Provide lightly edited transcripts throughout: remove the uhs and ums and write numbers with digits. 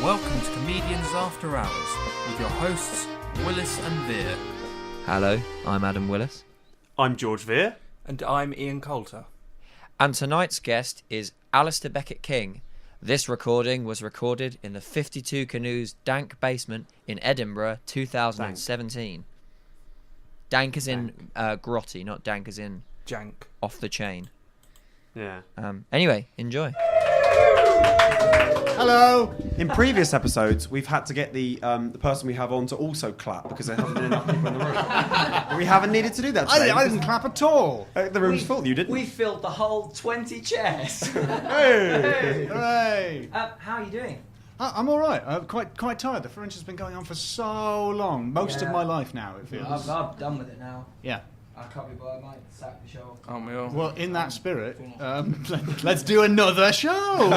Welcome to Comedians After Hours with your hosts Willis and Vere. Hello, I'm Adam Willis. I'm George Vere. And I'm Ian Coulter. And tonight's guest is Alasdair Beckett-King. This recording was recorded in the 52 Canoes dank basement in Edinburgh 2017. Dank as in grotty, not dank as in Jank. off the chain. Yeah. Anyway, enjoy. Hello. In previous episodes, we've had to get the person we have on to also clap because there haven't been enough people in the room. But we haven't needed to do that today. I didn't clap at all. The room's full. You didn't. We filled the whole 20 chairs. Hey! Hooray! How are you doing? I'm all right. I'm quite tired. The Fringe has been going on for so long. Most of my life now, it feels. I'm done with it now. Yeah. I can't be bothered. I might sack the show. Aren't we all? Well, in that spirit, let's do another show.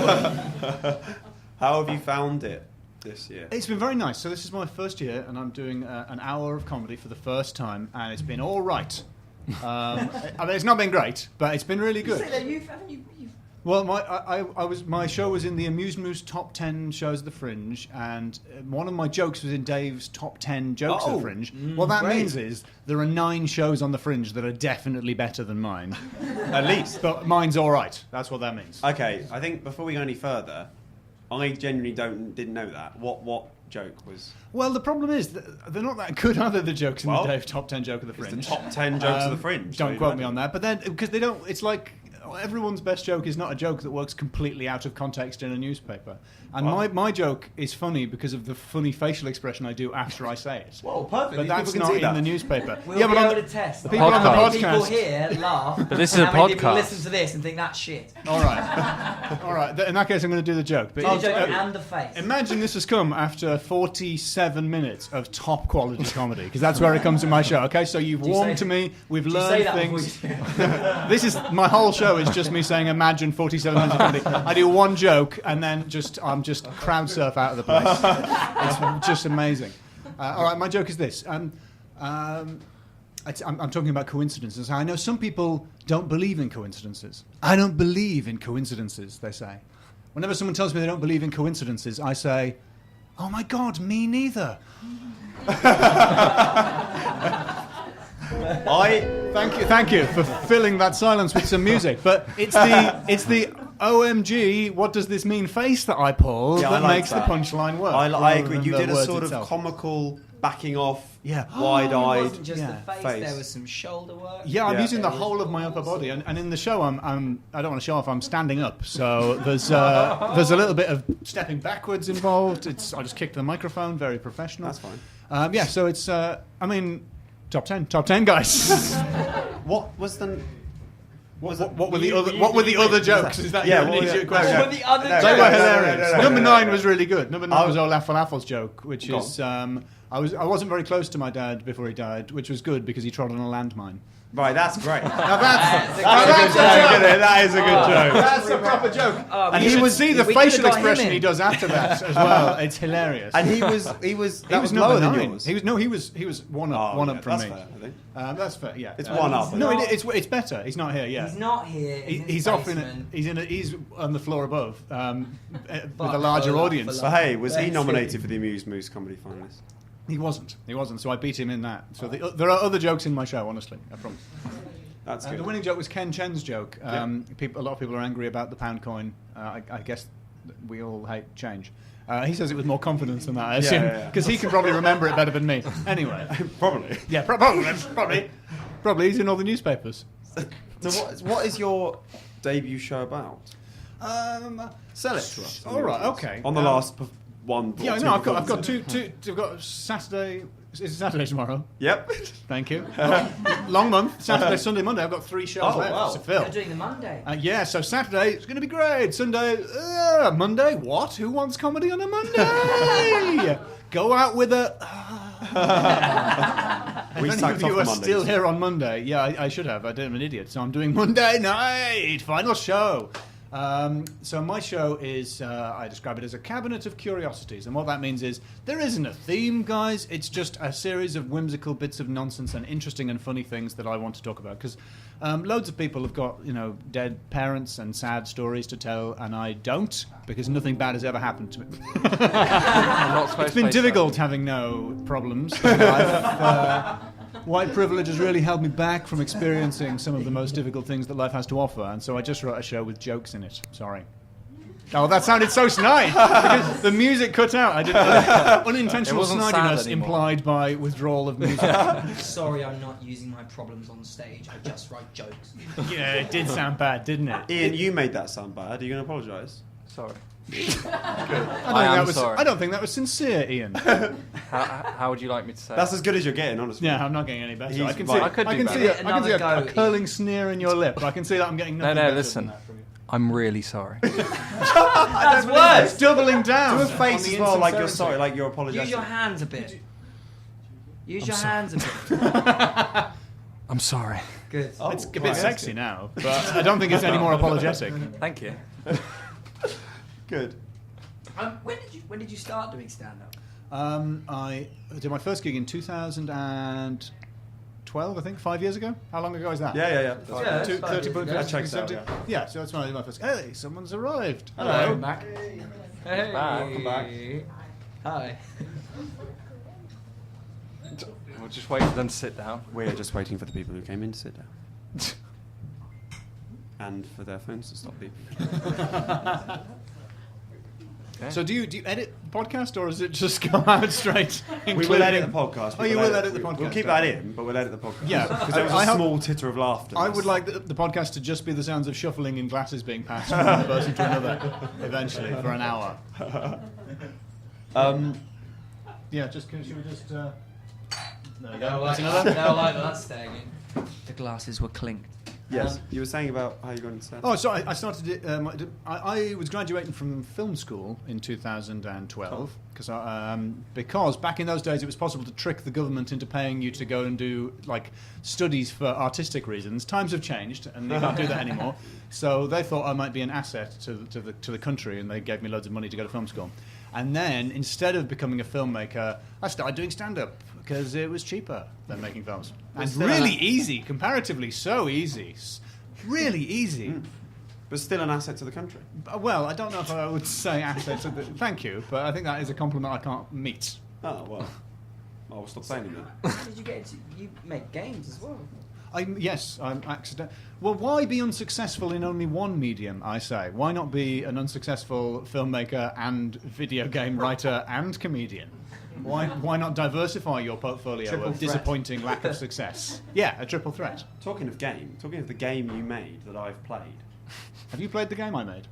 How have you found it this year? It's been very nice. So this is my first year, and I'm doing an hour of comedy for the first time, and it's been all right. I mean, it's not been great, but it's been really good. You say that you've Well, my show was in the Amuse Moose top 10 shows of the Fringe, and one of my jokes was in Dave's top 10 jokes of the Fringe. What that means is there are 9 shows on the Fringe that are definitely better than mine. At least. But mine's all right. That's what that means. Okay, I think before we go any further, I genuinely didn't know that. What joke was? Well, the problem is that they're not that good, are they, the jokes in the Dave top 10 joke of the Fringe? It's the top 10 jokes of the Fringe. Don't quote me on that. But then, because they don't, it's like everyone's best joke is not a joke that works completely out of context in a newspaper. And my joke is funny because of the funny facial expression I do after I say it. Well, perfect. But that's People not can see in that. the newspaper. We'll yeah, be but able to test. the people on the How many people podcast. here laugh. But this is and a how many people podcast. listen to this and think that's shit. All right. All right. In that case, I'm going to do the joke. But Do the joke and the face. imagine this has come after 47 minutes of top quality comedy, because that's where it comes in my show. Okay, so you've warmed to me. We've learned things. This is my whole show is just me saying, imagine 47 minutes of comedy. I do one joke and then I'm just crowd surf out of the place. It's just amazing. All right, my joke is this. I'm talking about coincidences. I know some people don't believe in coincidences. I don't believe in coincidences, they say. Whenever someone tells me they don't believe in coincidences, I say, oh my God, me neither. Thank you for filling that silence with some music. But it's the OMG, what does this mean face that I pull that makes the punchline work. I agree. You did a sort of comical backing off, wide-eyed It wasn't just the face. There was some shoulder work. Yeah, I'm using the whole of my upper body, and in the show, I don't want to show off. I'm standing up, so there's a little bit of stepping backwards involved. I just kicked the microphone, very professional. That's fine. So it's top 10 guys. What was the? What were the other jokes? Is that your immediate question? What were the other They jokes? were hilarious. No. Number 9 was really good. Number 9 was old Falafels joke, which is I wasn't very close to my dad before he died, which was good because he trod on a landmine. Right, that's great. Now that's a That is a good joke. That's a proper joke. And you should see the we could've facial got him expression in. he does after that as well. It's hilarious. And he was lower lower than than yours. He was one up from that's me. Fair, I think. That's fair. Yeah, It's one up. No, it's better. He's not here. Yeah, He's not here. He's off in. He's on the floor above with a larger audience. So hey, was he Let's nominated see. for the Amuse Moose comedy finalist? He wasn't. So I beat him in that. So there are other jokes in my show. Honestly, I promise. That's good. The winning joke was Ken Chen's joke. A lot of people are angry about the pound coin. I guess we all hate change. He says it with more confidence than that, I assume, because he can probably remember it better than me. Anyway, Probably. yeah, probably. He's in all the newspapers. So what is your debut show about? Sell it to us. All right, okay. On the last one. Yeah, no, I've got two. I've got Saturday. It's Saturday tomorrow. Yep. Thank you. Long month. Saturday, Sunday, Monday. I've got 3 shows left to fill. You're doing the Monday. So Saturday it's going to be great. Sunday, Monday. What? Who wants comedy on a Monday? Go out with a. We If any sacked of you off are the Mondays. still here on Monday, I should have. I'm an idiot. So I'm doing Monday night final show. So my show is, I describe it as a cabinet of curiosities. And what that means is there isn't a theme, guys. It's just a series of whimsical bits of nonsense and interesting and funny things that I want to talk about. Because loads of people have got, dead parents and sad stories to tell, and I don't, because nothing bad has ever happened to me. It's been difficult having no problems in life. White privilege has really held me back from experiencing some of the most difficult things that life has to offer, and so I just wrote a show with jokes in it. Sorry. Oh, that sounded so snide because the music cut out. I didn't. Unintentional snidiness implied by withdrawal of music. Sorry, I'm not using my problems on stage. I just write jokes. Yeah, it did sound bad, didn't it? Ian, you made that sound bad. Are you going to apologise? Sorry. I don't think that was sincere, Ian. How would you like me to say? That's as good as you're getting, honestly. Yeah, I'm not getting any better. He's I can right. see a curling sneer in your lip. I can see that I'm getting nothing better listen. than that from you. I'm really sorry. That's worse. It's doubling down. Do a face as well, like you're sorry, like you're apologising. Use your hands a bit. Use your hands a bit. I'm sorry. Good. Oh, it's a bit sexy now, but I don't think it's any more apologetic. Thank you. Good. When did you start doing stand-up? I did my first gig in 2012, I think, 5 years ago. How long ago is that? Yeah. That's 30 fine. That checks out, yeah. Yeah, so that's when I did my first. Hey, someone's arrived. Hello. Hello. Back. Hey. Welcome back. Hi. We'll just wait for them to sit down. We're just waiting for the people who came in to sit down. And for their phones to stop beeping. Okay. So do you edit the podcast, or is it just come out straight? We will edit the podcast. Oh, you will edit the podcast. We'll keep that in, but we'll edit the podcast. Yeah, because there was a small titter of laughter. I would like the podcast to just be the sounds of shuffling in glasses being passed from one person to another, eventually, for an hour. Yeah, should we just... There we go. That's staying in. The glasses were clinked. Yes, you were saying about how you got into stand-up. Oh, so I started it. I was graduating from film school in 2012 because back in those days it was possible to trick the government into paying you to go and do studies for artistic reasons. Times have changed, and they can't do that anymore. So they thought I might be an asset to the country, and they gave me loads of money to go to film school. And then instead of becoming a filmmaker, I started doing stand-up because it was cheaper than making films. And really easy, comparatively so easy. Really easy. But still an asset to the country. Well, I don't know if I would say asset to the... Thank you, but I think that is a compliment I can't meet. Oh, well. I'll stop saying it then. How did you get into... You make games as well. Yes, I'm accident. Well, why be unsuccessful in only one medium, I say? Why not be an unsuccessful filmmaker and video game writer and comedian? Why not diversify your portfolio Triple of threat. disappointing lack of success? Yeah, a triple threat. Talking of the game you made that I've played. Have you played the game I made?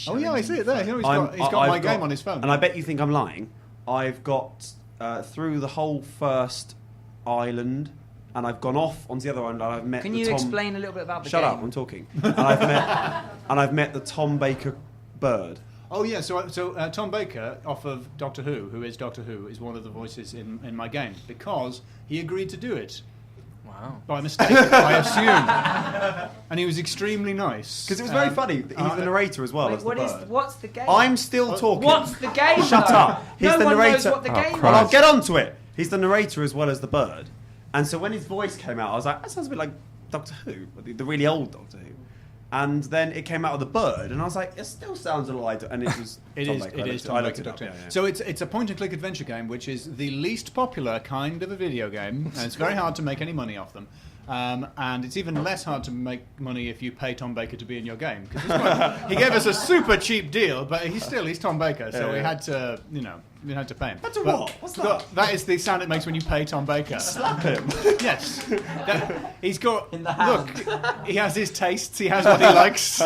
Oh yeah, I see it there. He's got my game on his phone. And I bet you think I'm lying. I've got through the whole first island, and I've gone off onto the other island. And I've met. Can you explain a little bit about the game? game? Shut up! I'm talking. And I've met the Tom Baker bird. Oh yeah, so Tom Baker off of Doctor Who is Doctor Who, is one of the voices in my game because he agreed to do it. Wow. By mistake, I assume. And he was extremely nice. Because it was very funny. He's the narrator as well. Wait, as the bird. what's the game? I'm still talking. What's the game? Shut up. He's no the one narrator. knows what the game is. Well, I'll get onto it. He's the narrator as well as the bird. And so when his voice came out, I was like, that sounds a bit like Doctor Who, the really old Doctor Who. And then it came out of the bird, and I was like, it still sounds a little like... And it was... It is Tom Baker, Doctor Who. So it's a point-and-click adventure game, which is the least popular kind of a video game, and it's very hard to make any money off them. And it's even less hard to make money if you pay Tom Baker to be in your game. Because he gave us a super cheap deal, but he's Tom Baker, so we had to, we had to pay him. But what? What's that? That is the sound it makes when you pay Tom Baker. Slap him. Yes. He's got... In the hand. Look, he has his tastes, he has what he likes.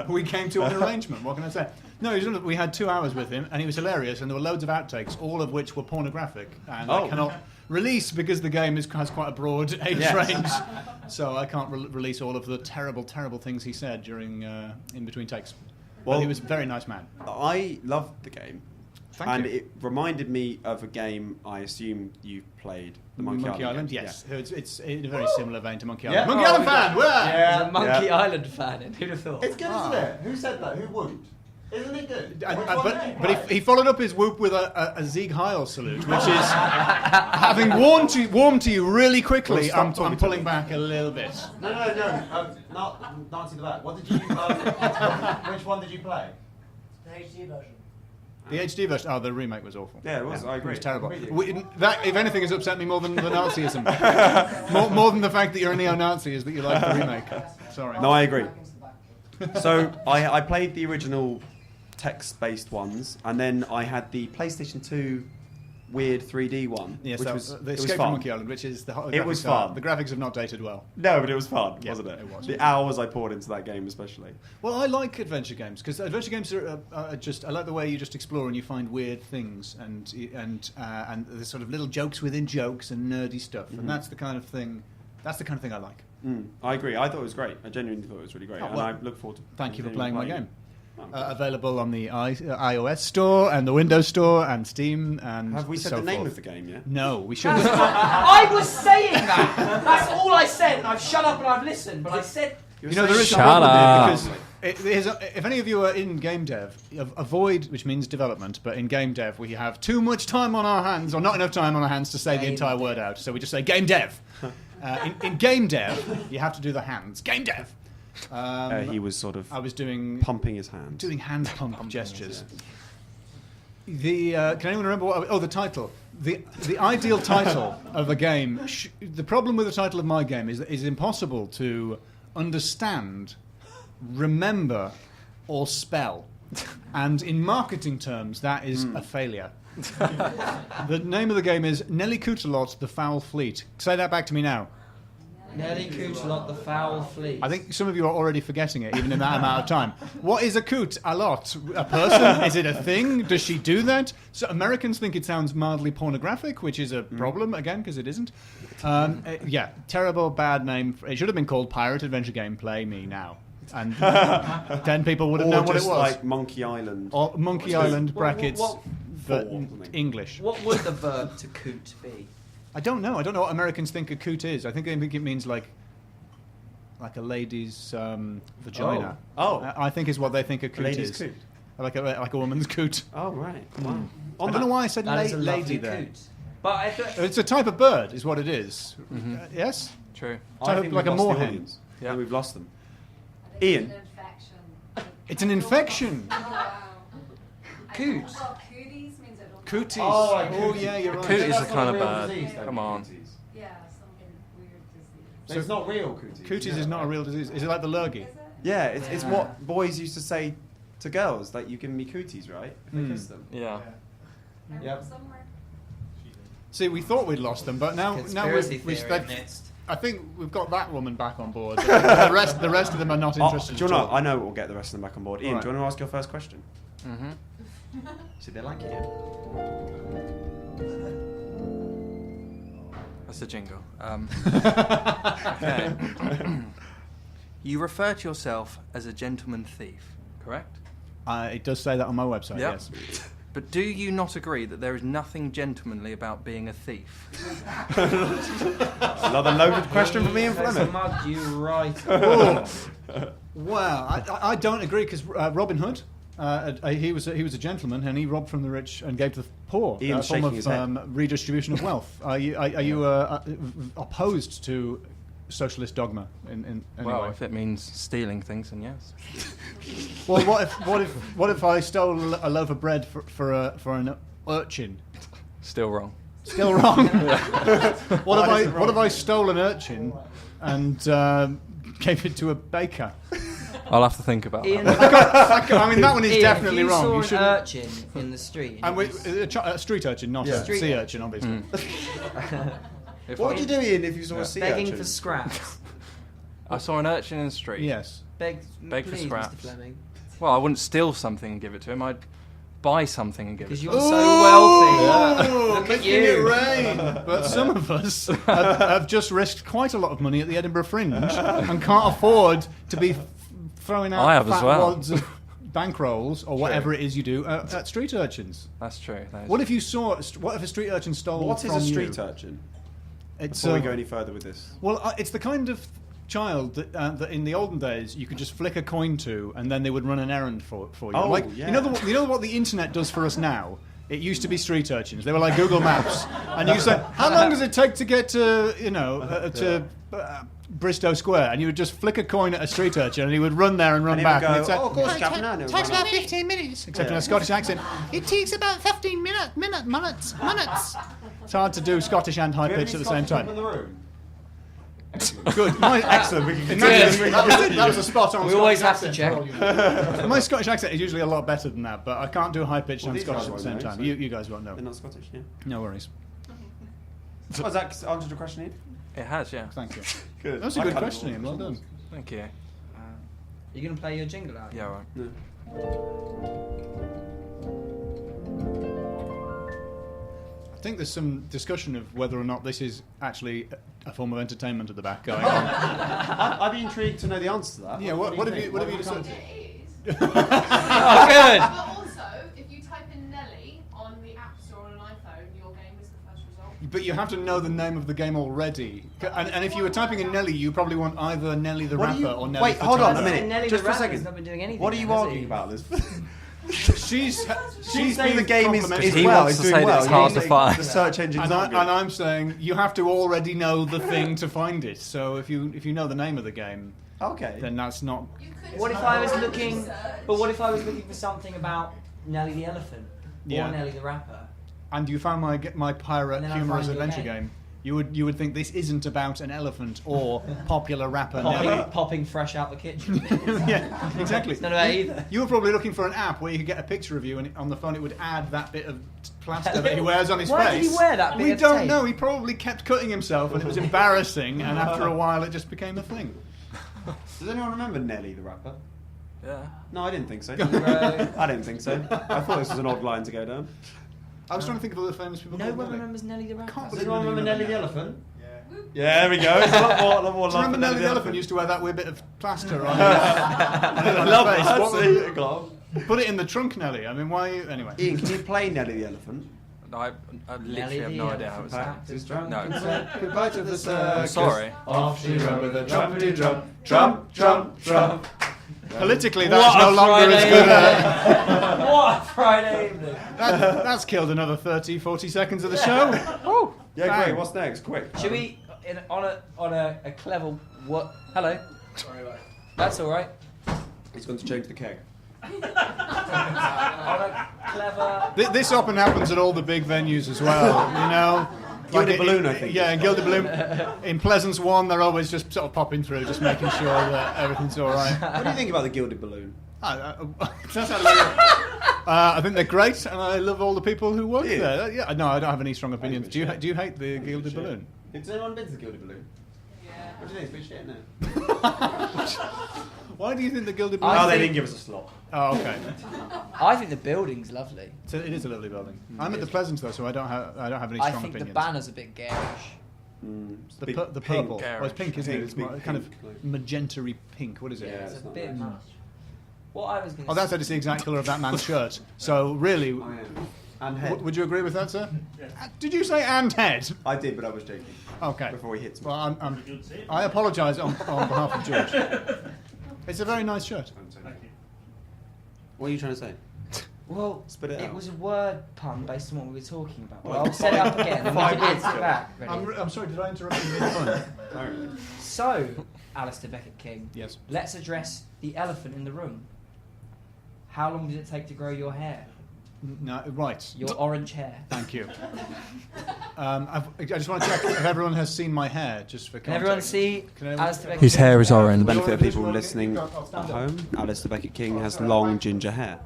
We came to an arrangement, what can I say? No, we had 2 hours with him, and he was hilarious, and there were loads of outtakes, all of which were pornographic, and I cannot release because the game has quite a broad age range, so I can't release all of the terrible, terrible things he said during in between takes. Well, he was a very nice man. I loved the game. Thank you. it reminded me of a game I assume you've played, the Monkey Island. game. Yes. It's in a very similar vein to Monkey Yeah. Island. Monkey Oh, Island is fan! it? Where? He's a Monkey Island fan, and who'd have thought? It's good, isn't it? Who said that? Who wouldn't? Isn't it good? But he followed up his whoop with a Sieg Heil salute, which is having warmed to you really quickly. Well, I'm stop talking pulling to me. back a little bit. No. Not to the back. What did you? Which one did you play? The HD version. The HD version. Oh, the remake was awful. Yeah, it was. I agree. It was terrible. Completely. That, if anything, has upset me more than the Nazism. more than the fact that you're a neo-Nazi is that you like the remake. Sorry. No, I agree. So I played the original text-based ones, and then I had the PlayStation 2 weird 3D one, Yes, which that was the it was Escape fun. from Monkey Island, which is the It was graphics are- fun. The graphics have not dated well. No, but it was fun, Yeah, wasn't it? it was. The hours I poured into that game, especially. Well, I like adventure games because adventure games are just. I like the way you just explore and you find weird things and there's sort of little jokes within jokes and nerdy stuff, and that's the kind of thing. That's the kind of thing I like. I agree. I thought it was great. I genuinely thought it was really great, Oh, and well, I look forward to. Thank you for continuing playing my game. Oh, Available on the iOS store and the Windows store and Steam and. Have we said so the name forth. of the game yet? No, we shouldn't. I was saying that. That's all I said. And I've shut up and I've listened. But I said. You know, there is a Shut problem up. there because if any of you are in game dev, avoid, which means development, but in game dev we have too much time on our hands, or not enough time on our hands to say the Game entire word out. So we just say game dev. In game dev, you have to do the hands. Game dev. He was sort of I was doing pumping his hands. doing hand pump gestures. Can anyone remember the title? The ideal title of a game. The problem with the title of my game is that it's impossible to understand, remember, or spell. And in marketing terms, that is a failure. The name of the game is Nelly Coulter, The Foul Fleet. Say that back to me now. Nelly Coulter, the foul fleet. I think some of you are already forgetting it, even in that amount of time. What is a coot? A lot. A person? Is it a thing? Does she do that? So Americans think it sounds mildly pornographic, which is a problem, again, because it isn't. Yeah, terrible, bad name. It should have been called Pirate Adventure Game Play Me Now. And then people would have known what it was. Like Monkey Island. Or Monkey Island, brackets, but Four, something. English. What would the verb to coot be? I don't know. I don't know what Americans think a coot is. I think they think it means like a lady's vagina. Oh. I think is what they think a coot lady's is. coot. Like a woman's coot. Oh, right. Wow. I don't know why I said That is a lady lovely there. coot. But I thought. It's a type of bird, is what it is. Yes. True. I think like we've a lost the moorhen. audience. Yeah. Yeah, we've lost them. Ian. It's an infection. Coot. Well, cooties means it'll. Cooties. Oh, like Oh, yeah, you're Coot right. is a kind of real bird. disease, though, Come on. cooties. Yeah, something weird disease. So it's not real cooties. Cooties is not a real disease. Is it like the lurgy? Is it? Yeah, it's what boys used to say to girls, like, you give me cooties, right? If they kiss them. Yeah. I read Yep. somewhere. See, we thought we'd lost them, but now Conspiracy we've theory amidst. I think we've got that woman back on board. The rest of them are not interested. Do you at know? all. I know we'll get the rest of them back on board. Ian, Alright. do you want to ask your first question? Mm-hmm. See, they like it, Ian. That's the jingle. Okay. You refer to yourself as a gentleman thief, correct? It does say that on my website. Yep. Yes. But do you not agree that there is nothing gentlemanly about being a thief? Another loaded question from Ian Fleming. Mugged you right. Well, I don't agree because Robin Hood, he was a gentleman and he robbed from the rich and gave to the poor. Ian's A form shaking his head. of redistribution of wealth. Are you opposed to socialist dogma in any Well, way? if it means stealing things, then yes. Well, what if I stole a loaf of bread for an urchin? Still wrong. Still wrong. What if I stole an urchin and gave it to a baker? I'll have to think about Ian, that. I mean, that one is Ian, definitely if you wrong. saw You an shouldn't. urchin in the street. And a street urchin, not a Street sea urchin. urchin, obviously. If What I, would you do, Ian, if you saw a sea begging urchin? for scraps. I saw an urchin in the street. Yes. Beg Beg for please, Mr. scraps. Fleming. Well, I wouldn't steal something and give it to him. I'd buy something and give it Because to you're him. so wealthy. Ooh, Look at making you. it rain. But some of us have just risked quite a lot of money at the Edinburgh Fringe and can't afford to be throwing out I have as fat well. wads of bankrolls or whatever it is you do at street urchins. That's true. That is What if you saw? What if a street urchin stole What is from a street you? urchin? It's Before we go any further with this. well, it's the kind of child that in the olden days you could just flick a coin to, and then they would run an errand for you. Oh, like yeah. you know what the internet does for us now. It used to be street urchins. They were like Google Maps, and you say, "How long does it take to get to Bristow Square?" And you would just flick a coin at a street urchin, and he would run there and run And he back. would and go, he'd say, "Oh, of course, Captain." It takes about 15 minutes, except in a Scottish accent. It takes about 15 minutes. It's hard to do Scottish and high pitch at the same time. In the room? Good. Excellent. We can That was a spot on. We always have Scottish to accent check. for all you. My Scottish accent is usually a lot better than that, but I can't do high pitch and these Scottish guys at the won't same know, time. so- You guys won't know. They're not Scottish, yeah. No worries. Oh, has that answered your question, Ian? It has, yeah. Thank you. Good. That's a good question, Ian. Well done. Thank you. You going to play your jingle out? Yeah, right. I think there's some discussion of whether or not this is actually a form of entertainment at the back going on. I'd be intrigued to know the answer to that. Yeah, what have you decided? It is. Oh, good. But also, if you type in Nelly on the App Store on an iPhone, your game is the first result. But you have to know the name of the game already. And if you were typing in Nelly, you probably want either Nelly the What are Rapper you- or Nelly wait, the hold on a Tiger. minute. Nelly Just the for a Rapper's second. not been doing anything. What are you has arguing he? about this? She's She's saying being the game is complimentary. He well. wants It's to doing say that well. it's hard to The find. search engine's And, not good. I'm saying you have to already know the thing to find it. So if you know the name of the game, Okay. then that's not. You could What if I was type looking? research. But what if I was looking for something about Nelly the Elephant Yeah. or Nelly the Rapper? And you found my pirate And then I humorous find your adventure game. game. You would think this isn't about an elephant or popular rapper Nelly. Popping fresh out the kitchen. Yeah, exactly. It's not about either. You were probably looking for an app where you could get a picture of you, and on the phone it would add that bit of plaster that he wears on his Why face. did he wear that bit We of don't tape? know. He probably kept cutting himself, and it was embarrassing. And after a while, it just became a thing. Does anyone remember Nelly the Rapper? Yeah. No, I didn't think so. Right. I didn't think so. I thought this was an odd line to go down. I was trying to think of other famous people. No called one Nelly. remembers Nelly the Rapper. Can't Does believe anyone remember nobody Nelly the remembers Elephant? Yeah, there we go. It's a lot more Do you love remember for Nelly the Elephant used to wear that weird bit of plaster on his I love face? that. What See, was- Glob. Put it in the trunk, Nelly. I mean, why? Anyway. Ian, can you play Nelly the Elephant? I literally have no idea how it's done. No. Goodbye to the I'm circus. sorry. Off she ran with a trumpety drum, trump, trump, trump. Politically, that's no longer as good. What a Friday evening. That's killed another 30, 40 seconds of the show. Woo. Yeah, Bang. great. What's next? Quick. Should we, on a clever what? Hello. Sorry about it. That's all right. He's going to change the keg. On a clever. This often happens at all the big venues as well, you know. Gilded Like Balloon, I think. Yeah, in Gilded Balloon. In Pleasance 1, they're always just sort of popping through, just making sure that everything's all right. What do you think about the Gilded Balloon? That's how I think they're great, and I love all the people who work Do you? there. Yeah, no, I don't have any strong opinions. it's Do you shit. do you hate the Gilded Balloon? Has anyone been to the Gilded Balloon? Yeah. What do you think? It's a bit shit, isn't it? Why do you think the Gilded Balloon? I Oh, they think- didn't give us a slot. Oh, okay. I think the building's lovely. So it is a lovely building. I'm at the Pleasance though, so I don't have any I strong think opinions. the banner's a bit garish. The Big purple. pink. Oh, it's pink, isn't it? Pink, It's big more kind of pink, like- magenta-y pink. What is it? Yeah, It's a it's not bit nice. much. What I was going to Oh, that's it's the exact colour of that man's shirt. So really, I am. And head. would you agree with that, sir? Did you say and head? I did, but I was joking. Okay. Before he hits me. Well, I apologise on behalf of George. It's a very nice shirt. What are you trying to say? Well, Spit it out. was a word pun based on what we were talking about. Well, I'll set it up again and we can answer it back. Ready? I'm sorry, did I interrupt you mid-fun? So, Alasdair Beckett-King, Yes. let's address the elephant in the room. How long did it take to grow your hair? No, right. Your orange hair. Thank you. I just want to check if everyone has seen my hair, just for Can context. everyone see Can everyone- Alasdair Beckett-King? His hair is orange. For the benefit of people Visual- listening I'll at stand up. home, Alasdair Beckett-King has long ginger hair.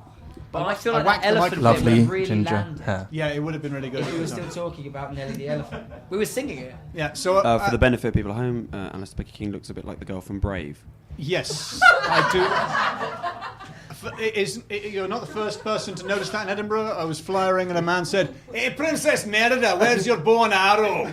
But I feel I like whacked that the elephant microphone. bit would Lovely really ginger landed hair. Yeah, it would have been really good. if we were still talking about Nelly the elephant. We were singing it. Yeah, so... For the benefit of people at home, Alasdair Beckett-King looks a bit like the girl from Brave. Yes, I do. You're not the first person to notice that in Edinburgh. I was flyering and a man said, "Hey, Princess Merida, where's your bow and arrow?"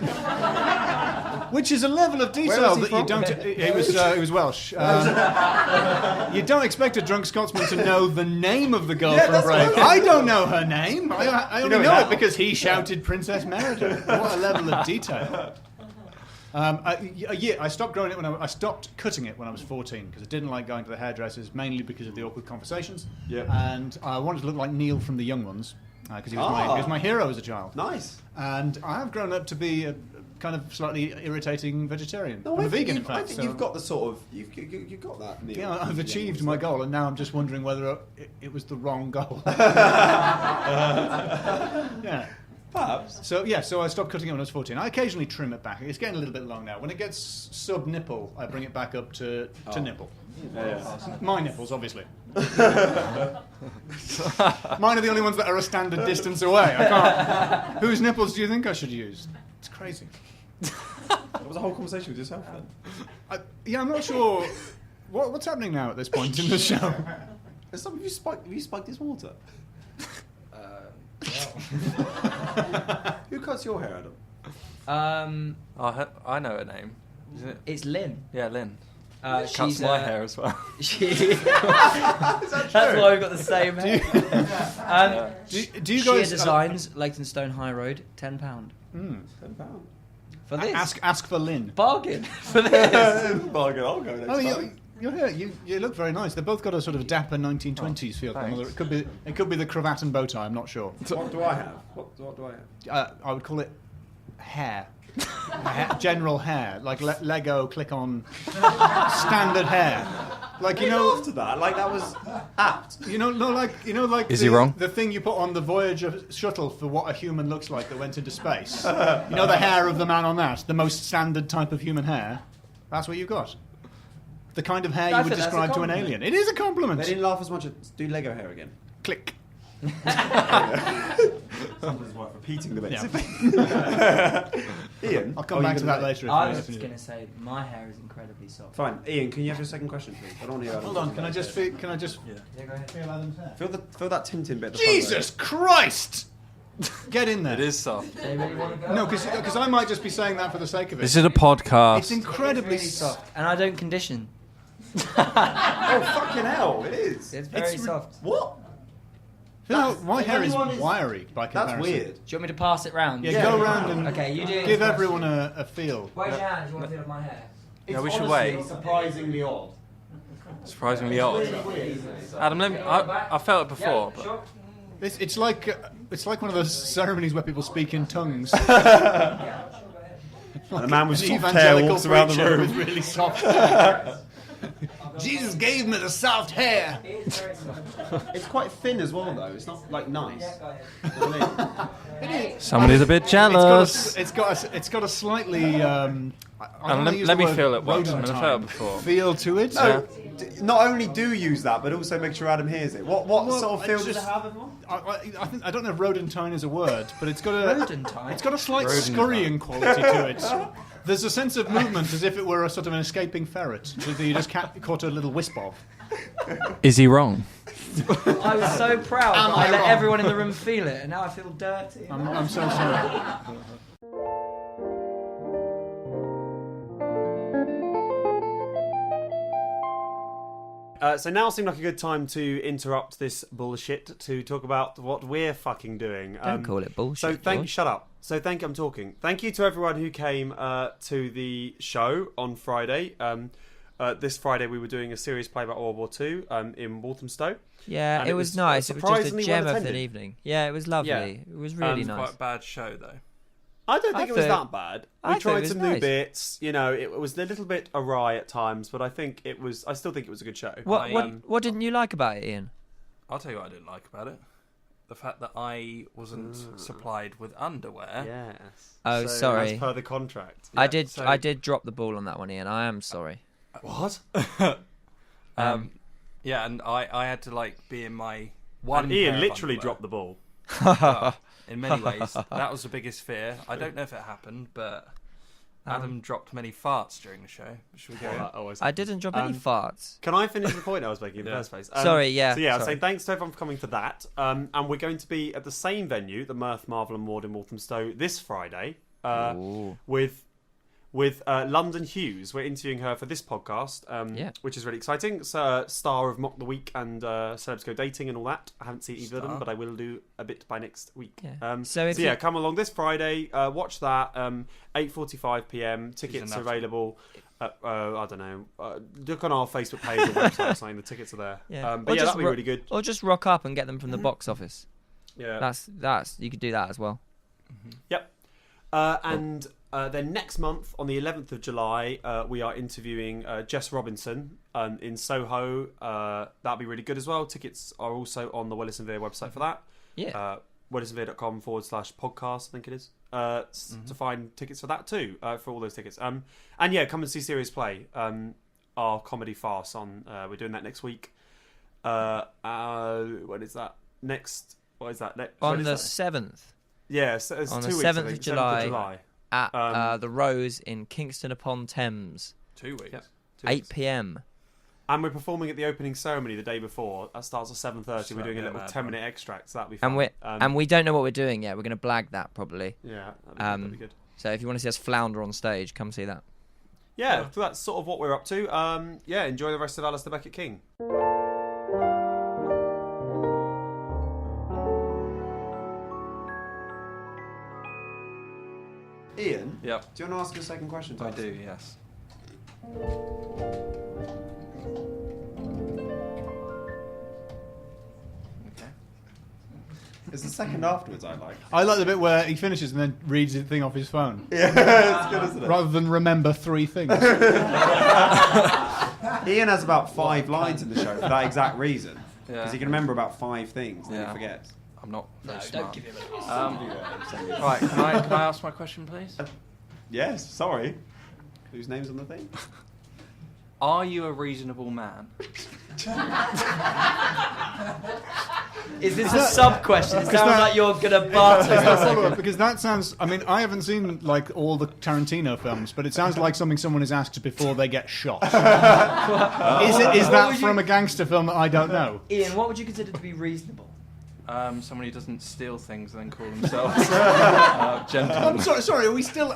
Which is a level of detail that you don't. He was Welsh. You don't expect a drunk Scotsman to know the name of the girl from Brave. I don't know her name. I only know it because he shouted Princess Merida. What a level of detail. I stopped growing it I stopped cutting it when I was 14 because I didn't like going to the hairdressers, mainly because of the awkward conversations. Yeah. And I wanted to look like Neil from The Young Ones because he was my hero as a child. Nice. And I have grown up to be a kind of slightly irritating vegetarian. No, I'm a vegan, in fact. I think you've got the sort of you've got that. Neil. Yeah, I've achieved my goal, and now I'm just wondering whether it was the wrong goal. Yeah. Perhaps. So I stopped cutting it when I was 14. I occasionally trim it back. It's getting a little bit long now. When it gets sub-nipple, I bring it back up to nipple. Yeah. My nipples, obviously. Mine are the only ones that are a standard distance away. I can't. Whose nipples do you think I should use? It's crazy. That was a whole conversation with yourself then. I'm not sure. What's happening now at this point in the show? Have you spiked this water? Who cuts your hair, Adam? I know her name. Isn't it? It's Lynn. Yeah, Lynn. She's Cuts my hair as well. That's why we've got the same hair. Do you guys Sheer Designs, Leytonstone High Road, £10. £10. For this? Ask for Lynn. Bargain for this. Bargain. I'll go next time. Your hair, you look very nice. They've both got a sort of dapper 1920s feel. Thanks. It could be the cravat and bow tie. I'm not sure. What do I have? What do I have? I would call it hair. General hair, like Lego click-on standard hair. Like After that, like that was apt. Is he wrong? The thing you put on the Voyager shuttle for what a human looks like that went into space. The hair of the man on that, the most standard type of human hair. That's what you've got. The kind of hair you would describe to an alien. It is a compliment. They didn't laugh as much as do Lego hair again. Click. Somebody's worth repeating the bit. Yeah. Ian, I'll come back to that later. I was just going to say, my hair is incredibly soft. Fine, Ian. Can you have your second question, please? I don't want to hear. Hold on. Can I just feel? Yeah, go ahead. Feel Adam's hair? Feel that Tintin bit. At the Jesus Christ! Get in there. It is soft. Do you really want to go? No, because I might just be saying that for the sake of it. This is a podcast. It's incredibly Really soft, and I don't condition. Oh fucking hell! It is. It's very soft. What? My hair is anyone is- wiry by comparison. That's weird. Do you want me to pass it round? Yeah, go round and Okay, you do it give first. everyone a feel. Raise your hand if you want to feel of my hair. Yeah, we should wait. Surprisingly odd. Surprisingly odd. Adam, I felt it before. But Sure. It's like one of those ceremonies where people speak in tongues. And a man with An soft hair evangelical walks around the preacher room. with really soft hair. Jesus gave me the soft hair. It is very soft. It's quite thin as well, though. It's not like nice. Yeah, go ahead. You know what I mean? somebody's a bit jealous. It's got a slightly. Let me feel it once. I felt it before. Feel to it. No, not only do use that, but also make sure Adam hears it. What sort of feel does it have, everyone? I don't know if rodentine is a word, but it's got a Rodentine? It's got a slight Rodentine. scurrying quality to it. There's a sense of movement as if it were a sort of an escaping ferret that you just caught a little wisp of. Is he wrong? I was so proud that I let everyone in the room feel it, and now I feel dirty. I'm so sorry. So now seemed like a good time to interrupt this bullshit to talk about what we're fucking doing. Don't call it bullshit. So George. shut up. So I'm talking. Thank you to everyone who came to the show on Friday. This Friday we were doing a serious play about World War II in Walthamstow. Yeah, And it it was was nice. It was just a surprisingly gem well of an attended. evening. Yeah, it was lovely. Yeah. It was really nice. Quite a bad show though. I don't think I it was thought- that bad. I We thought it tried was some nice. new bits. You know, it was a little bit awry at times, but I think it was. I still think it was a good show. What didn't you like about it, Ian? I'll tell you what I didn't like about it. The fact that I wasn't supplied with underwear. Yes. Oh, So, sorry. As per the contract. I did. so- I did drop the ball on that one, Ian. I am sorry. What? Yeah, and I had to be in my one. And Ian pair of literally underwear. dropped the ball. Well, in many ways, that was the biggest fear. I don't know if it happened, but Adam dropped many farts during the show. Should we go? That always I didn't drop any farts. Can I finish the point I was making in the first place? Sorry, yeah, So yeah, I'll sorry. say thanks to everyone for coming to that. And we're going to be at the same venue, the Mirth, Marvel and Ward in Walthamstow, this Friday, Ooh. with with London Hughes. We're interviewing her for this podcast, which is really exciting. It's a star of Mock the Week and Celebs Go Dating and all that. I haven't seen either of them, but I will do a bit by next week. Yeah. Come along this Friday. Watch that. 8:45 p.m. Tickets are available. I don't know. Look on our Facebook page or website or something. The tickets are there. Yeah. That'll be really good. Or just rock up and get them from the box office. Yeah. That's you could do that as well. Yep. And then next month, on the 11th of July, we are interviewing Jess Robinson in Soho. That'll be really good as well. Tickets are also on the Willis and Vere website for that. Yeah. willisandvere.com/podcast, I think it is. To find tickets for that too, for all those tickets. And come and see Serious Play, our comedy farce on. We're doing that next week. When is that? What is that? On the 7th. Yeah, so it's on 2 the weeks, 7th of July. At the Rose in Kingston upon Thames. 2 weeks. Yep. 8 p.m. And we're performing at the opening ceremony the day before. That starts at 7:30. We're doing a little 10-minute extract, so that'll be fun. And we don't know what we're doing yet. We're going to blag that probably. Yeah, that'll be good. So if you want to see us flounder on stage, come see that. Yeah, so that's sort of what we're up to. Enjoy the rest of Alasdair Beckett-King. Ian? Yep. Do you want to ask a second question? I do, yes. Okay. It's the second afterwards I like. I like the bit where he finishes and then reads the thing off his phone. Yeah, it's good, isn't it? Rather than remember 3 things. Ian has about 5 lines in the show for that exact reason. Yeah. Because he can remember about 5 things and then he forgets. I'm not very No, smart. don't give him Right, can I ask my question, please? Yes, sorry. Whose name's on the thing? Are you a reasonable man? Is this a sub-question? It sounds like you're going to barter. Because that sounds... I mean, I haven't seen, like, all the Tarantino films, but it sounds like something someone is asked before they get shot. Is that from a gangster film that I don't know? Ian, what would you consider to be reasonable? Someone who doesn't steal things and then call themselves gentlemen. I'm sorry. Are we still?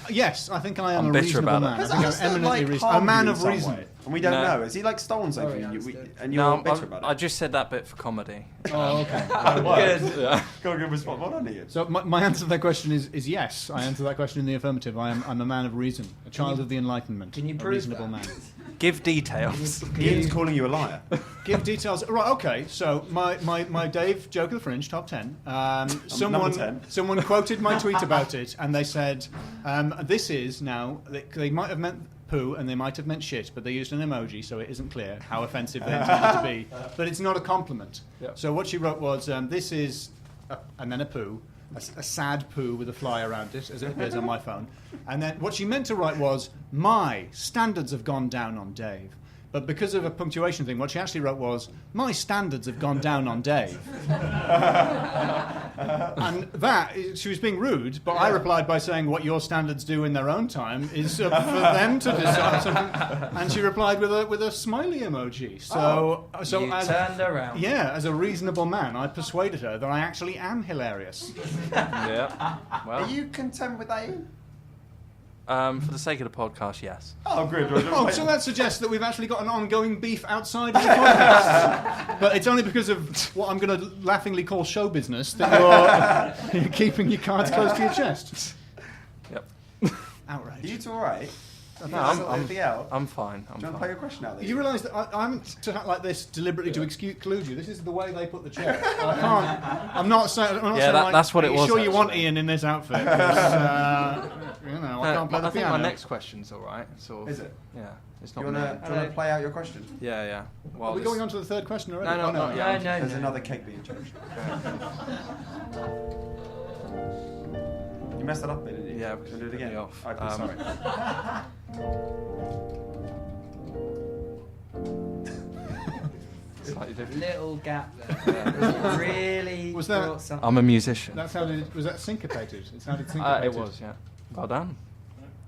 Yes, I think I am I'm a bitter reasonable about man. it. I think I'm eminently reasonable. A man of reason. And we don't No. know. Has he like stolen something from you? And you're No, bitter about it? I just said that bit for comedy. Oh, okay. Good. Yeah. Got a good response. Well done, Ian. So my answer to that question is yes. I answer that question in the affirmative. I'm a man of reason, a child of the Enlightenment. Can you a prove reasonable that? man? Give details. Ian's calling you a liar. Give details. Right. Okay. So my Dave joke of the Fringe top 10. Number 10. Someone quoted my tweet about it, and they said, "This is now." They might have meant poo, and they might have meant shit, but they used an emoji, so it isn't clear how offensive they intended to be. But it's not a compliment. Yep. So what she wrote was, "This is," and then a poo. A sad poo with a fly around it, as it appears on my phone. And then what she meant to write was, "My standards have gone down on Dave." But because of a punctuation thing, what she actually wrote was, "My standards have gone down on Dave." And that, she was being rude, but I replied by saying, "What your standards do in their own time is for them to decide something." And she replied with a smiley emoji. So You turned around. Yeah, as a reasonable man, I persuaded her that I actually am hilarious. Yeah. Well, Are you content with that, Ian? for the sake of the podcast, yes. Oh, good. Oh, so that suggests that we've actually got an ongoing beef outside of the podcast. But it's only because of what I'm going to laughingly call show business that you're keeping your cards close to your chest. Yep. Outrage. Are you two alright? No, I'm fine. Do you want to play your question out there? You realise that I haven't to act like this deliberately to exclude you. This is the way they put the chair. I can't. I'm not saying. That's what it was. Are you sure you want actually. Ian in this outfit? 'Cause, I can't play the I think piano. my next question's all right. Sort of. Is it? Yeah. It's Do not you me. want to play out your question? Yeah. Are we going on to the third question already? No, Oh, not yet. There's another cake being judged. You messed that up a bit, didn't you? Yeah, Can we do it because again? it off. Okay, sorry. Slightly different. Little gap there. Really Was that- brought something. I'm a musician. Was that syncopated? It sounded syncopated. It was, yeah. Well done.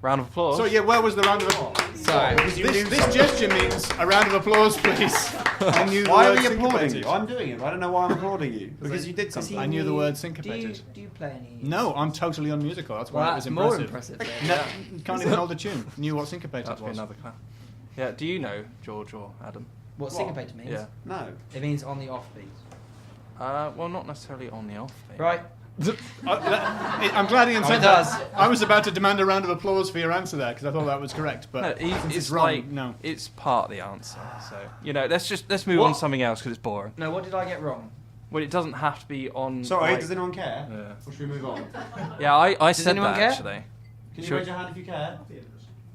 Round of applause. So yeah, where was the round of applause? Sorry. This gesture means a round of applause, please. I knew the Why are word we applauding syncopated. you? I'm doing it. I don't know why I'm applauding you. Because you did something. I knew the word syncopated. Do you play any? No, I'm totally unmusical. That's why Well, it was that's more impressive. impressive. No, can't even hold a tune. Knew what syncopated That'd be was. another clap. Yeah, do you know, George or Adam? What syncopated means? Yeah. No. It means on the offbeat. Well, not necessarily on the offbeat. Right. I'm glad Ian said it does. that. I was about to demand a round of applause for your answer there because I thought that was correct, but No, since it's wrong, like no. it's part of the answer. So let's move on to something else because it's boring. No, what did I get wrong? Well, it doesn't have to be on. Sorry, like- does anyone care? Yeah. Or should we move on? Yeah, I said anyone that care? actually. Can you Sure. raise your hand if you care?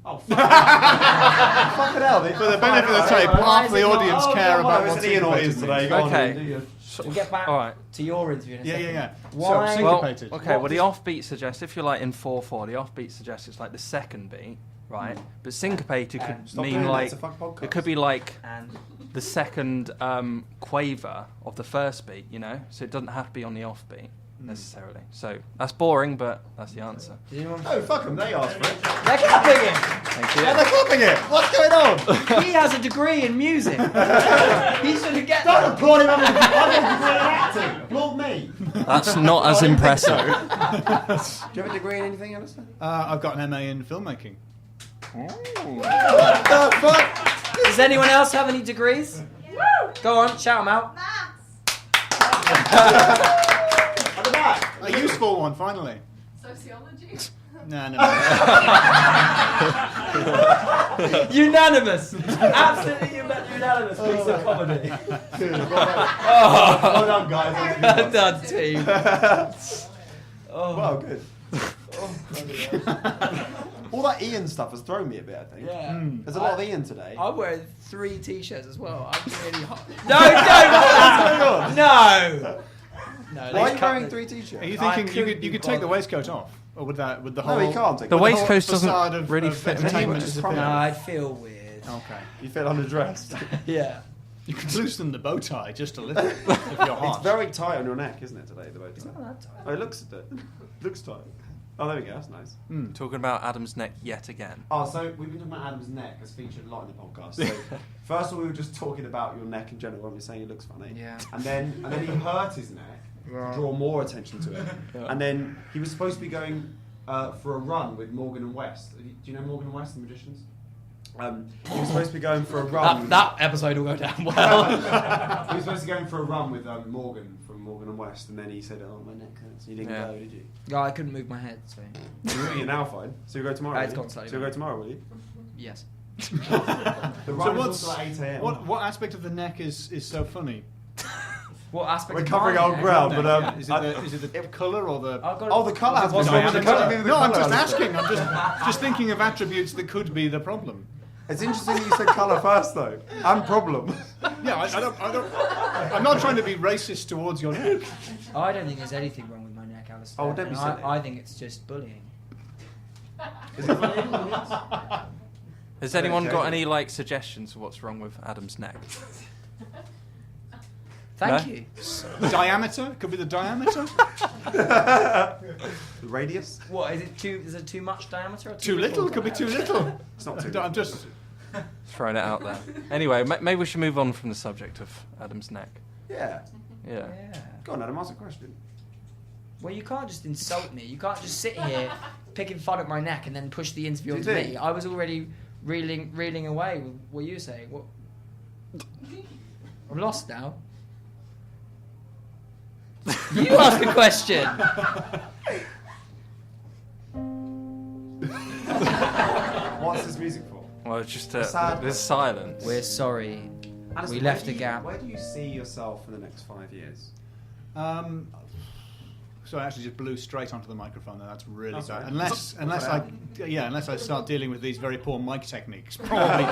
Oh, fuck. Fucking hell. For the benefit of the tape, half the audience care about it's what an Ian audience syncopated today. means. Go on, Okay. Ian, do your- We'll get back All right. to your interview in a Yeah, second. yeah. Why? So, Well, syncopated. okay. Well, the offbeat suggests if you're like in 4/4, the offbeat suggests it's like the second beat, right? But syncopated could Stop mean doing that, like it's a fucking podcast. it could be like And the second quaver of the first beat, you know. So it doesn't have to be on the offbeat necessarily. So that's boring, but that's the answer. did anyone? Oh, fuck them. They asked for it. They're clapping him. Thank you. Yeah, they're clapping it. What's going on? He has a degree in music. He should get Don't that. applaud him. I'm going to acting. Applaud me. That's not as impressive. Do you have a degree in anything, Alasdair? I've got an MA in filmmaking. What the fuck? Does anyone else have any degrees? Go on, shout them out. At the back. A useful one, finally. Sociology. No. Unanimous. Absolutely unanimous piece of comedy. Well done, guys. That was a good one. Done, team. Wow, good. All that Ian stuff has thrown me a bit, I think. Yeah. There's a lot of Ian today. I'm wearing 3 t-shirts as well. I'm really hot. No. No. Why are you wearing 3 t-shirts? Are you I thinking couldn't you be could take the bothered. waistcoat off? Or would the No, whole... he can't take The it. waistcoat facade doesn't of- really of fit. entertainment Just is proper. No, appealing? I'd feel weird. Okay. You feel underdressed. Yeah. You could loosen the bow tie just a little if you're hot. It's very tight on your neck, isn't it, today, the bow tie? It's not that tight. Oh, it looks tight. Oh, there we go. That's nice. Talking about Adam's neck yet again. Oh, so we've been talking about Adam's neck as featured a lot in the podcast. So first of all, we were just talking about your neck in general, and we were saying it looks funny. Yeah. And then he hurt his neck to draw more attention to it. And then he was supposed to be going for a run with Morgan and West. Do you know Morgan and West, the magicians? He was supposed to be going for a run. That episode will go down well. He was supposed to be going for a run with Morgan from Morgan and West, and then he said, "Oh, my neck hurts." You didn't Yeah. go, did you? Yeah, I couldn't move my head, so You're now fine. So you'll go tomorrow. It's will you? gone slightly So you'll go better. tomorrow, will you? yes. The run is what's- also at 8 a.m. What aspect of the neck is so funny? What aspect? We're of covering my our neck? ground, but Yeah. Is it the colour or the... I've got Oh, the colour has What's been wrong with the diameter. colour? No, I'm just asking. I'm just thinking of attributes that could be the problem. It's interesting that you said colour first, though, and problem. Yeah, I'm not trying to be racist towards your neck. I don't think there's anything wrong with my neck, Alasdair. Oh, don't be And silly. I think it's just bullying. Is it funny? Has anyone got any like suggestions of what's wrong with Adam's neck? Thank No? you. Diameter? Could be the diameter? The radius? What is it? Is it too much diameter? Or Too little? Could be too little. It's not too. I'm just... Throwing it out there. Anyway, maybe we should move on from the subject of Adam's neck. Yeah. Yeah. Yeah. Go on, Adam. Ask a question. Well, you can't just insult me. You can't just sit here picking fun at my neck and then push the interview You onto do. me. I was already reeling away with what you were saying. What? I'm lost now. You ask a question. What's this music for? Well, it's just Sad. there's silence. We're sorry. Alistair, We left where a do gap. Where do you see yourself in the next 5 years? So I actually just blew straight onto the microphone there. That's really That's bad. all right. Unless I start dealing with these very poor mic techniques. Probably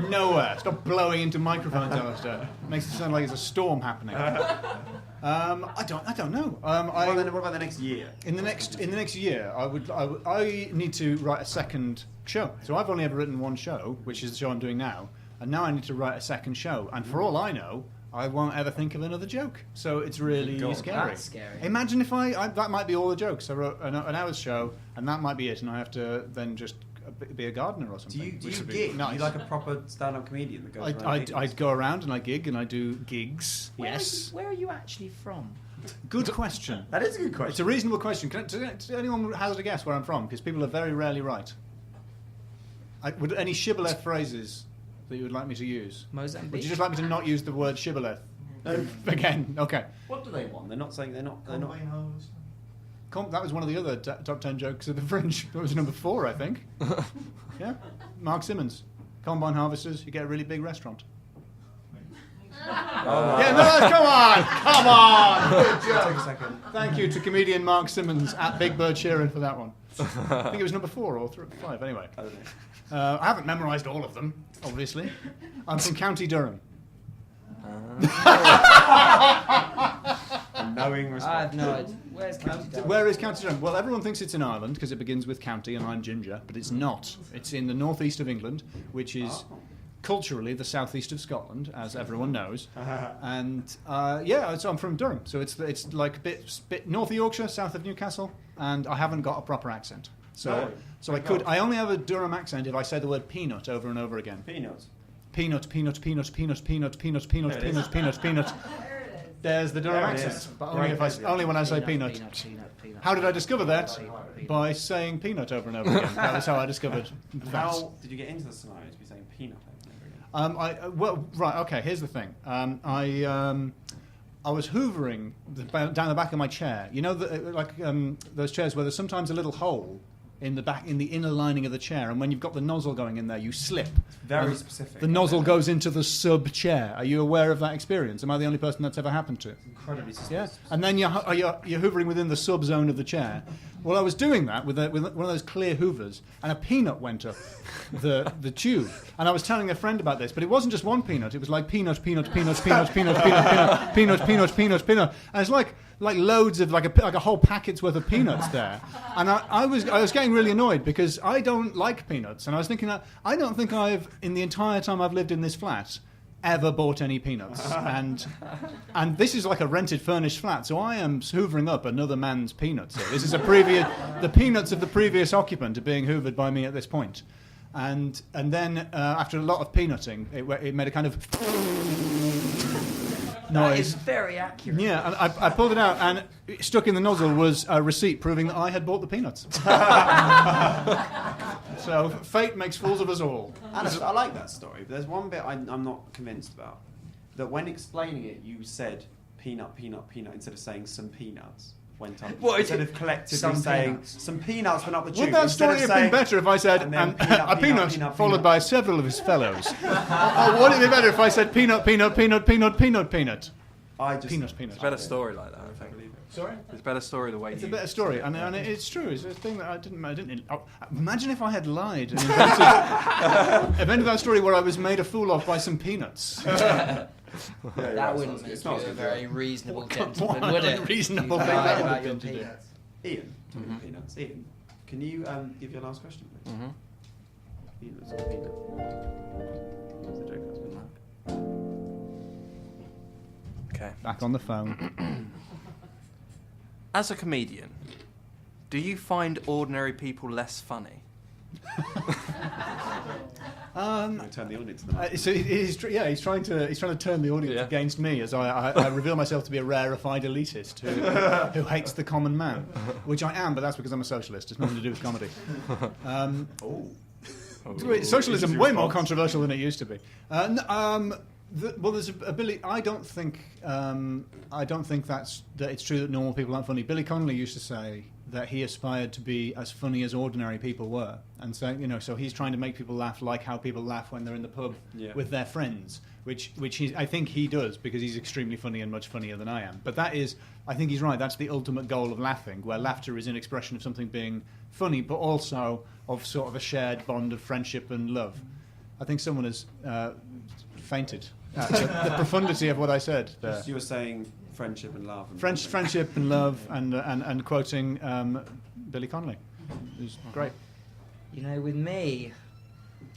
nowhere. Stop blowing into microphones, Alasdair. Makes it sound like there's a storm happening. I don't know. Well, then, what about the next year? In the next year, I need to write a second show. So I've only ever written one show, which is the show I'm doing now, and now I need to write a second show. And for all I know, I won't ever think of another joke. So it's really God, scary. that's scary. Imagine if I that might be all the jokes. I wrote an hour's show, and that might be it, and I have to then just be a gardener or Do something. you which would be gig? nice. Are you like a proper stand-up comedian that goes around? I'd go around and I gig and I do gigs. Yes. Where are you actually from? Good question. That is a good It's question. a reasonable question. Does anyone hazard a guess where I'm from? Because people are very rarely right. Would any shibboleth phrases that you would like me to use? Mozambique. Would you just like me to not use the word shibboleth? Again, okay. What do they want? They're not saying they're not. That was one of the other top 10 jokes of the Fringe. That was number 4, I think. Yeah. Mark Simmons. Combine harvesters, you get a really big restaurant. Yeah, no, come on! Good joke. Thank you to comedian Mark Simmons at Big Bird Sheeran for that one. I think it was number 4 or 5, anyway. I haven't memorised all of them, obviously. I'm from County Durham. A knowing response. I have no idea. Where's County Durham? Where is County Durham? Well, everyone thinks it's in Ireland because it begins with county and I'm ginger, but it's not. It's in the northeast of England, which is culturally the southeast of Scotland, as everyone knows. And so I'm from Durham, so it's like a bit north of Yorkshire, south of Newcastle, and I haven't got a proper accent. So I only have a Durham accent if I say the word peanut over and over again. Peanuts. Peanut, peanut, peanut, peanut, peanut, peanut, peanut, peanut, peanut, peanut. There's the Durham accent, but only when I say peanut. How did I discover that? By saying peanut over and over again. That was how I discovered that. How did you get into the scenario to be saying peanut over and over again? Okay. Here's the thing. I was hoovering down the back of my chair. You know, those chairs where there's sometimes a little hole in the inner lining of the chair, and when you've got the nozzle going in there, you slip. Very specific. The nozzle goes into the sub chair. Are you aware of that experience? Am I the only person that's ever happened to? Incredibly suspicious. Yeah. And then you're hoovering within the sub zone of the chair. Well, I was doing that with one of those clear hoovers, and a peanut went up the tube. And I was telling a friend about this, but it wasn't just one peanut. It was like peanut, peanut, peanut, peanut, peanut, peanut, peanut, peanut, peanut, peanut. And it's like loads of like a whole packet's worth of peanuts there. And I was getting really annoyed because I don't like peanuts, and I was thinking that I don't think I've, in the entire time I've lived in this flat, ever bought any peanuts. And this is like a rented furnished flat, so I am hoovering up another man's peanuts here. This is the peanuts of the previous occupant are being hoovered by me at this point. And then after a lot of peanutting, it made a kind of noise. That is very accurate. Yeah, and I pulled it out, and stuck in the nozzle was a receipt proving that I had bought the peanuts. So fate makes fools of us all. Alice, I like that story, but there's one bit I'm not convinced about. That when explaining it, you said peanut, peanut, peanut instead of saying some peanuts went up. What, instead of collectively some saying peanuts. some peanuts went up the tube. Would that instead story of have saying, been better if I said and then a peanut peanut, followed peanut. by several of his fellows? Or would it be better if I said peanut, peanut, peanut, peanut, peanut, peanut? I just Peanut, peanut. It's a better story like that, I think. Sorry? It's a better story the way It's you... a better story, and it's true. It's a thing that I didn't. Imagine if I had lied and invented that story where I was made a fool of by some peanuts. That wouldn't make you a very reasonable gentleman, What would an it? unreasonable You thing lied that would about have your been to do. peanuts. Ian, talking of peanuts. Ian, can you give your last question, please? Peanuts or peanut? What's the joke that's been like? Okay. Back on the phone. As a comedian, do you find ordinary people less funny? I'm going to turn the audience to the So he's trying to turn the audience Yeah. against me as I reveal myself to be a rarefied elitist who hates the common man, which I am, but that's because I'm a socialist. It's nothing to do with comedy. Socialism Easy way more response. controversial than it used to be. There's a Billy. I don't think that it's true that normal people aren't funny. Billy Connolly used to say that he aspired to be as funny as ordinary people were, and so so he's trying to make people laugh like how people laugh when they're in the pub with their friends, which I think he does because he's extremely funny and much funnier than I am. But I think he's right. That's the ultimate goal of laughing, where laughter is an expression of something being funny, but also of sort of a shared bond of friendship and love. I think someone has fainted at the profundity of what I said there. You were saying friendship and love. And Friendship and love, and quoting Billy Connolly. It was great. With me,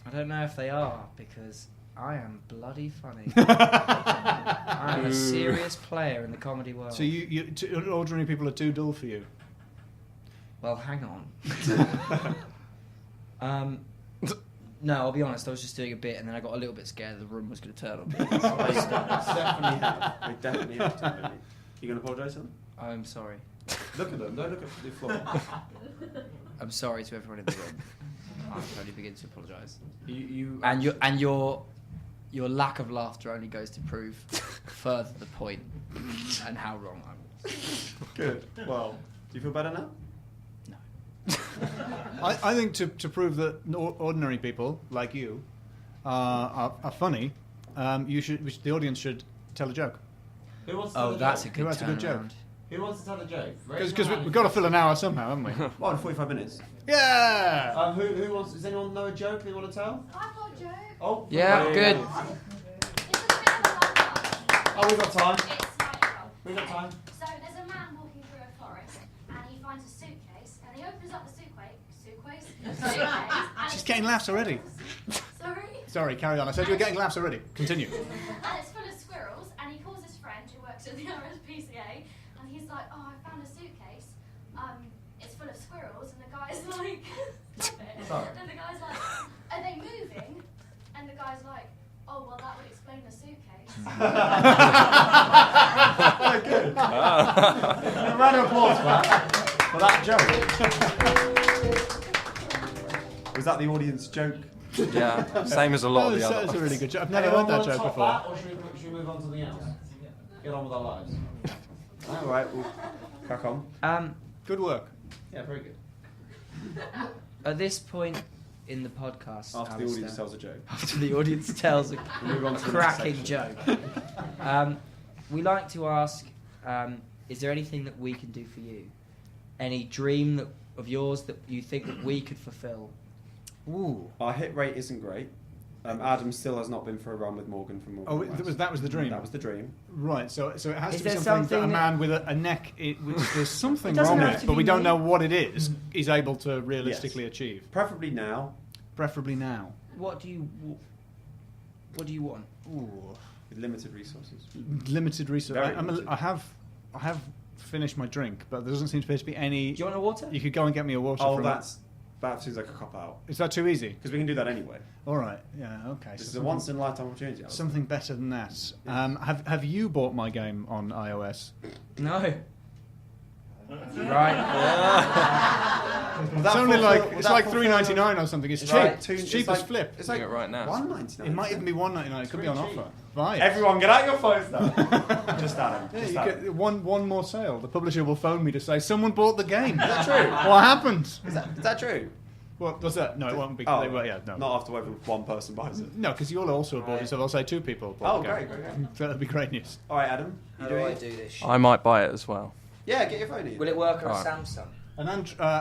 I don't know if they are, because I am bloody funny. I am a serious player in the comedy world. So ordinary people are too dull for you. Well, hang on. No, I'll be honest. I was just doing a bit, and then I got a little bit scared the room was going to turn on me. We definitely have to. You going to apologise to them? I'm sorry. Look at them. Don't look at the floor. I'm sorry to everyone in the room. I can only begin to apologise. You And your lack of laughter only goes to prove further the point and how wrong I was. Good. Well, do you feel better now? I think to prove that ordinary people like you are funny, the audience should tell a joke. Who wants to tell a that's joke? a good Who has a good joke? turnaround. Who wants to tell a joke? Because we've got to fill an hour somehow, haven't we? Well, in 45 minutes. Yeah! Who wants? Does anyone know a joke they want to tell? I've got a joke. Oh. Yeah, good. It's a bit of a long one. Oh, we've got time. It's slightly long. We've got time. So there's a man walking through a forest and he finds a suitcase and he opens up the suitcase and She's getting laughs already. Sorry, carry on. I said you were getting laughs already. Continue. And it's full of squirrels and he calls his friend who works at the RSPCA and he's like, oh, I found a suitcase. It's full of squirrels and the guy's like, stop it. Sorry. And the guy's like, are they moving? And the guy's like, oh, well, that would explain the suitcase. Good. A round of applause for that joke. Was that the audience joke? Yeah, same as a lot of the That's others. a really good joke. I've never heard that joke before. Or should we move on to something else? Get on with our lives. All right, we'll crack on. Good work. Yeah, very good. At this point in the podcast, After the audience tells a joke. after the audience tells a Move on to the next cracking section. joke, we like to ask: is there anything that we can do for you? Any dream of yours that you think that we could fulfil? Ooh. Our hit rate isn't great. Adam still has not been for a run with Morgan from Morgan. Oh, West. that was the dream. That was the dream. Right. So it has Is to be there something that a something man with a neck, which there's something It doesn't wrong have with, to but be we don't me. know what it is able to realistically achieve. Preferably now. Preferably now. What do you want? Ooh. With limited resources. Limited research. Very limited. I have finished my drink, but there doesn't seem to be any. Do you want a water? You could go and get me a water. Oh, from that seems like a cop out. Is that too easy? Because we can do that anyway. All right. Yeah. Okay. This is so a once in a lifetime opportunity. Alex. something better than that. Have you bought my game on iOS? No. Right. It's only it's like $3.99 or something. It's cheap. Right. It's cheap as flip. It's Doing like it right now. $1.99. It might even be $1.99. It could be on pretty offer. Buy it. Everyone, get out your phones now. Just Adam. Yeah, Just you Adam. get one more sale. The publisher will phone me to say someone bought the game. Is that true? What happened? Is that true? What was that? No, it won't be. Oh, Yeah, no. Not after whether one person buys it. No, because you'll also have bought it, so I'll say two people bought Oh, the game. great. So that'd be great news. All right, Adam. How You do doing I it? do this? I might buy it as well. Yeah, get your phone in. Will it work on a Alright. Samsung?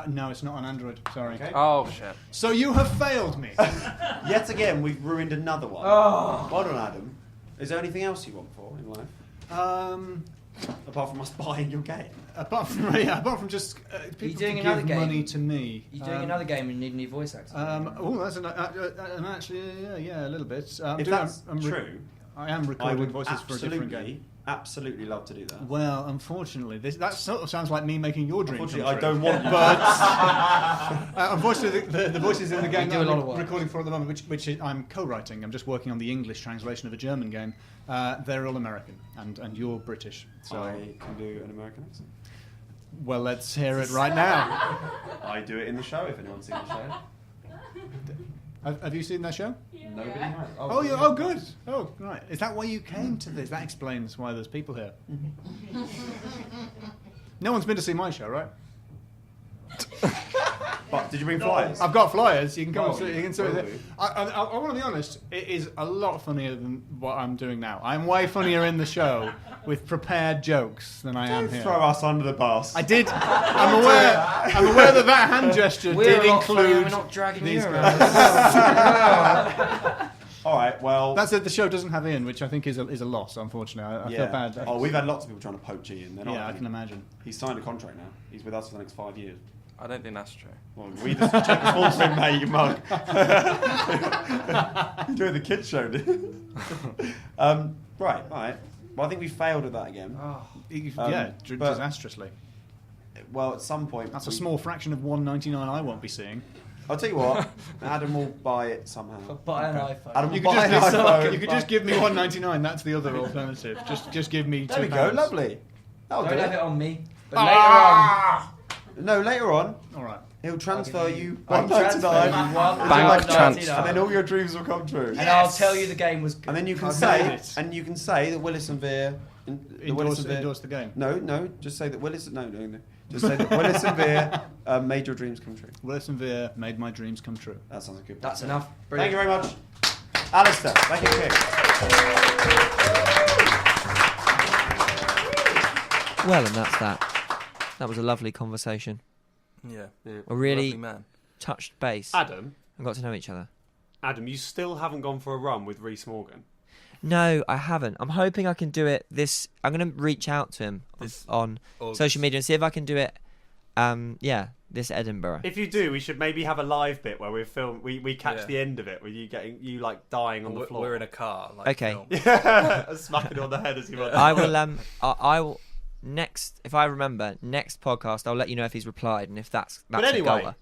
No, it's not on Android. Sorry. Okay. Oh shit. So you have failed me. Yet again, we've ruined another one. Oh. Well done, Adam. Is there anything else you want for in life? Apart from us buying your game? Apart from just people doing to another give game? money to me. You're doing another game and need a new voice actor. That's actually a little bit. If that's true, I am I recording would voices for a different game. absolutely love to do that. Well, unfortunately, that sort of sounds like me making your dream. Unfortunately, I come true. don't want But unfortunately, the voices in the game do that a lot I'm of work. recording for at the moment, which I'm co-writing. I'm just working on the English translation of a German game. They're all American, and you're British. So, I can do an American accent. well, let's hear it right now. I do it in the show if anyone's seen the show. Have you seen that show? Nobody has. Oh, yeah. Oh, good. Oh, right. Is that why you came to this? That explains why there's people here. No one's been to see my show, right? But did you bring flyers? I've got flyers. You can come Oh, and see. You can see it will there. we? I want to be honest. It is a lot funnier than what I'm doing now. I'm way funnier in the show with prepared jokes than I am Don't here. throw us under the bus. I did. I'm aware that hand gesture We're did a lot funnier, include we're not dragging these you guys. around. All right, well... That's it. The show doesn't have Ian, which I think is a loss. Unfortunately, I feel bad. Oh, we've had lots of people trying to poach Ian. They're not Yeah, I really. can imagine. He's signed a contract now. He's with us for the next 5 years. I don't think that's true. Well, we just check the full swing, mate, you mug. You're doing the kids show, dude. Right. Well, I think we failed at that again. Disastrously. Well, at some point... That's a small fraction of $1.99 I won't be seeing. I'll tell you what. Adam will buy it somehow. Buy an iPhone. Adam will You buy could, an just iPhone. give, you could just give me $1.99. That's the other alternative. Just give me £2. There we go. Lovely. That'll Don't do have it. it on me. But later on, No, later on, All right. he'll transfer you I'll transfer $1.99. you one Bank £1.99. transfer. And then all your dreams will come true. And I'll tell you the game was good. And then you can I've say, made it. that Willis and Vere, Endorse the game. No, just say that Willis. No. Just say that Willis and Vere made your dreams come true. Willis and Vere made my dreams come true. That sounds good. That's enough. Thank Brilliant. you very much, Alasdair Beckett-King. Well, and that's that. That was a lovely conversation. Yeah. A really Lovely man. touched base Adam, and got to know each other. you still haven't gone for a run with Reece Morgan. No, I haven't. I'm hoping I can do it this... I'm going to reach out to him on August. social media and see if I can do it, this Edinburgh. If you do, we should maybe have a live bit where we catch Yeah. the end of it with you like dying on the floor. We're in a car. Like, Okay. film. Yeah, smacking on the head as you want. I will, I will... Next, if I remember, next podcast, I'll let you know if he's replied and if that's But a anyway, goer.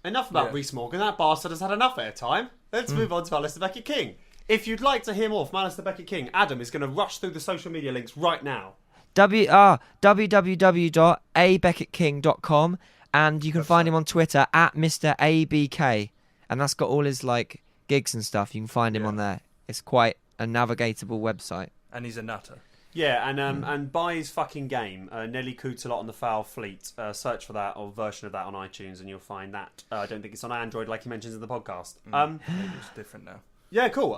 enough about Yeah. Reece Morgan. That bastard has had enough airtime. Let's move on to Alasdair Beckett-King. If you'd like to hear more from Alasdair Beckett-King, Adam is going to rush through the social media links right now. www.abeckettking.com, and you can find him on Twitter at Mr. ABK, and that's got all his like gigs and stuff. You can find him on there. It's quite a navigatable website. And he's a nutter. Yeah, and buy his fucking game, Nelly Coulter on the Foul Fleet. Search for that or version of that on iTunes, and you'll find that. I don't think it's on Android like he mentions in the podcast. Maybe it's different now. Yeah, cool.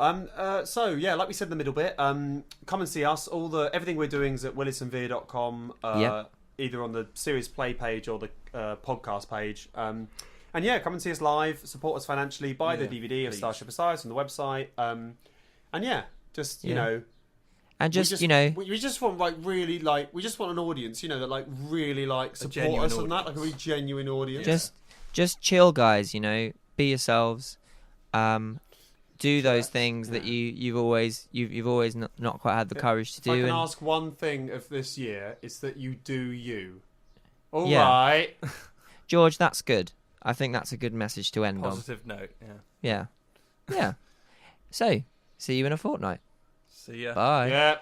So yeah, like we said in the middle bit, come and see us. Everything we're doing is at willisandvere.com, Yep. either on the Series Play page or the podcast page. And yeah, come and see us live. Support us financially. Buy the DVD of please. Starship Osiris from the website. And yeah, just you Yeah. know. And just, we just want we just want an audience, that like really like support genuine us and that, like a audience. really genuine audience. just chill, guys. Be yourselves. Do those things that you've always not quite had the courage to If do. I can and ask one thing of this year, it's that you do you. All Yeah. right. George, that's good. I think that's a good message to end Positive note. Yeah. on. Yeah. So, see you in a fortnight. See ya. Bye. Yeah.